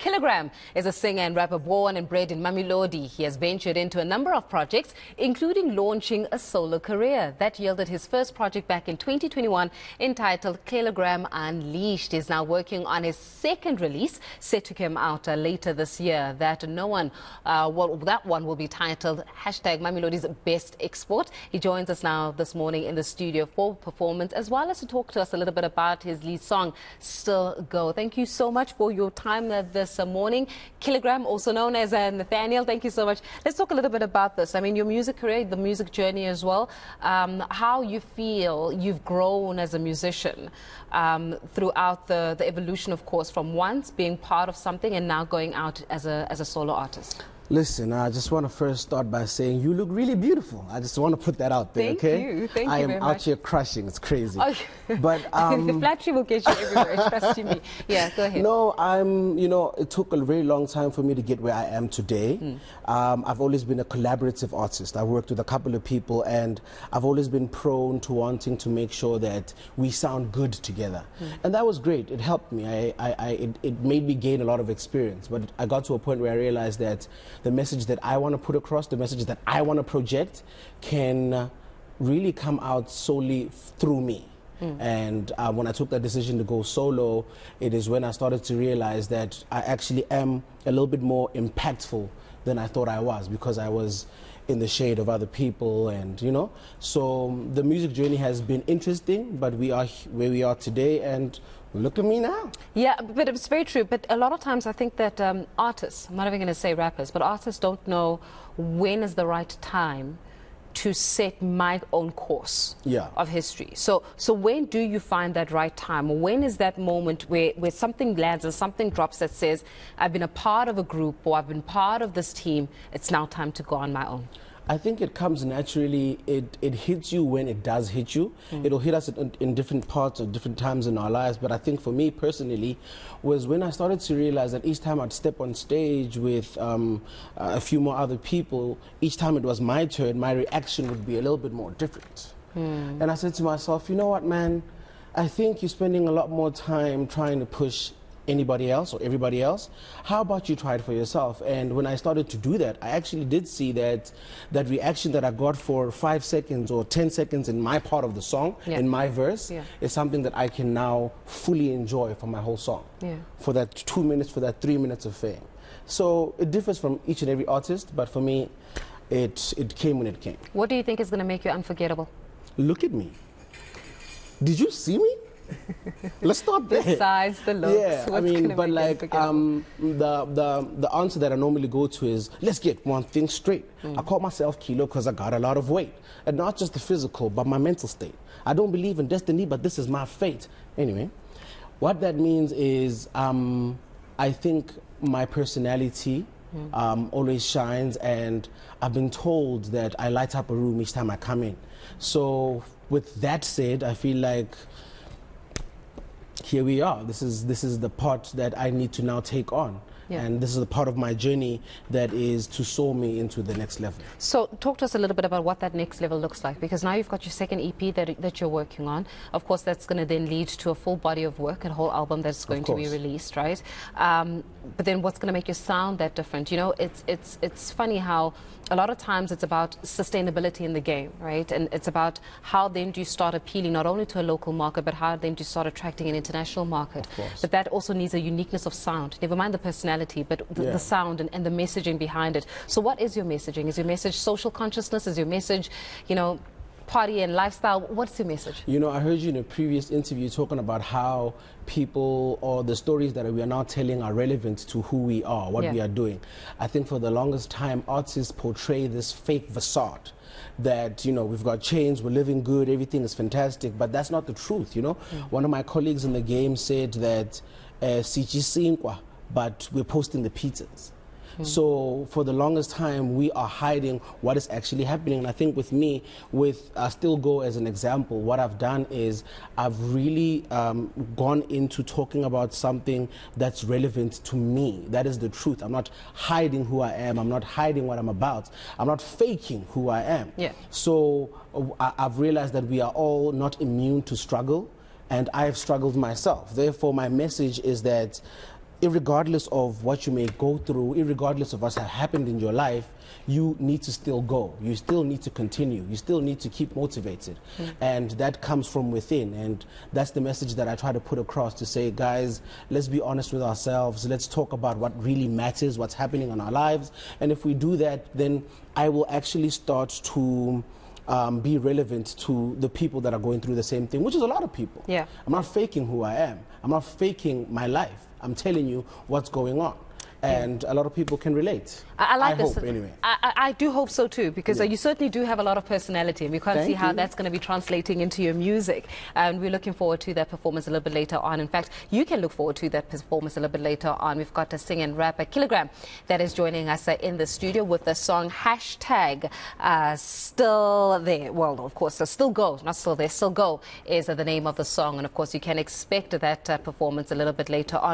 KiloGram is a singer and rapper born and bred in Mamelodi. He has ventured into a number of projects, including launching a solo career. That yielded his first project back in 2021 entitled KiloGram Unleashed. He's now working on his second release, set to come out later this year. That one will be titled #Mamelodi's Best Export. He joins us now this morning in the studio for performance, as well as to talk to us a little bit about his lead song, Still Go. Thank you so much for your time this morning. KiloGram, also known as Nathaniel, thank you so much. Let's talk a little bit about this. I mean, your music career, the music journey as well, how you feel you've grown as a musician throughout the evolution, of course, from once being part of something and now going out as a solo artist. Listen, I just want to first start by saying you look really beautiful. I just want to put that out there, Thank you very much. I am out here crushing. It's crazy. Oh, but the flattery will get you everywhere, trust you me. Yeah, go ahead. No, it took a very long time for me to get where I am today. I've always been a collaborative artist. I worked with a couple of people, and I've always been prone to wanting to make sure that we sound good together. And that was great. It helped me. It made me gain a lot of experience. But I got to a point where I realized that the message that I want to put across, the message that I want to project, can really come out solely through me. And when I took that decision to go solo, it is when I started to realize that I actually am a little bit more impactful than I thought I was, because I was in the shade of other people, and so the music journey has been interesting, but we are where we are today, and look at me now. Yeah, but it's very true. But a lot of times I think that artists, I'm not even going to say rappers, but artists don't know when is the right time to set my own course of history. So when do you find that right time? When is that moment where something lands and something drops that says, I've been a part of a group, or I've been part of this team, it's now time to go on my own? I think it comes naturally. It hits you when it does hit you. It'll hit us in different parts or different times in our lives. But I think for me personally was when I started to realize that each time I'd step on stage with a few more other people, each time it was my turn, my reaction would be a little bit more different. And I said to myself, you know what, man? I think you're spending a lot more time trying to push anybody else or everybody else. How about you try it for yourself? And when I started to do that, I actually did see that reaction that I got for 5 seconds or 10 seconds in my part of the song, in my verse, is something that I can now fully enjoy for my whole song, for that 2 minutes, for that 3 minutes of fame. So it differs from each and every artist, but for me, it came when it came. What do you think is going to make you unforgettable? Look at me. Did you see me? Let's start there. Besides the looks, yeah, I mean, but like the answer that I normally go to is, let's get one thing straight. I call myself Kilo because I got a lot of weight, and not just the physical, but my mental state. I don't believe in destiny, but this is my fate. Anyway, what that means is, I think my personality always shines, and I've been told that I light up a room each time I come in. So with that said, I feel like here we are. This is the part that I need to now take on. And this is the part of my journey that is to soar me into the next level. So talk to us a little bit about what that next level looks like, because now you've got your second EP that you're working on. Of course, that's going to then lead to a full body of work, a whole album that's going to be released, right? But then what's going to make your sound that different? You know, it's funny how a lot of times it's about sustainability in the game, right? And it's about how then do you start appealing not only to a local market, but how then do you start attracting an international market. But that also needs a uniqueness of sound. Never mind the personality, but the sound and the messaging behind it. So what is your messaging? Is your message social consciousness? Is your message, party and lifestyle? What's your message? You know, I heard you in a previous interview talking about how people, or the stories that we are now telling, are relevant to who we are, what we are doing. I think for the longest time, artists portray this fake facade that, we've got chains, we're living good, everything is fantastic, but that's not the truth, One of my colleagues in the game said that but we're posting the pizzas. So for the longest time, we are hiding what is actually happening. And I think with me, Still Go as an example, what I've done is I've really gone into talking about something that's relevant to me. That is the truth. I'm not hiding who I am. I'm not hiding what I'm about. I'm not faking who I am. So I've realized that we are all not immune to struggle, and I've struggled myself. Therefore, my message is that irregardless of what you may go through, irregardless of what's happened in your life, you need to still go. You still need to continue. You still need to keep motivated. And that comes from within. And that's the message that I try to put across, to say, guys, let's be honest with ourselves. Let's talk about what really matters, what's happening in our lives. And if we do that, then I will actually start to be relevant to the people that are going through the same thing, which is a lot of people. Yeah. I'm not faking who I am. I'm not faking my life. I'm telling you what's going on. And a lot of people can relate. I like I this. hope, anyway. I do hope so too, because you certainly do have a lot of personality, and we can't see how that's going to be translating into your music. And we're looking forward to that performance a little bit later on. In fact, you can look forward to that performance a little bit later on. We've got a singer and rapper, KiloGram, that is joining us in the studio with the song hashtag Still There. Well, of course, Still Go, not Still There, Still Go is the name of the song. And of course, you can expect that performance a little bit later on.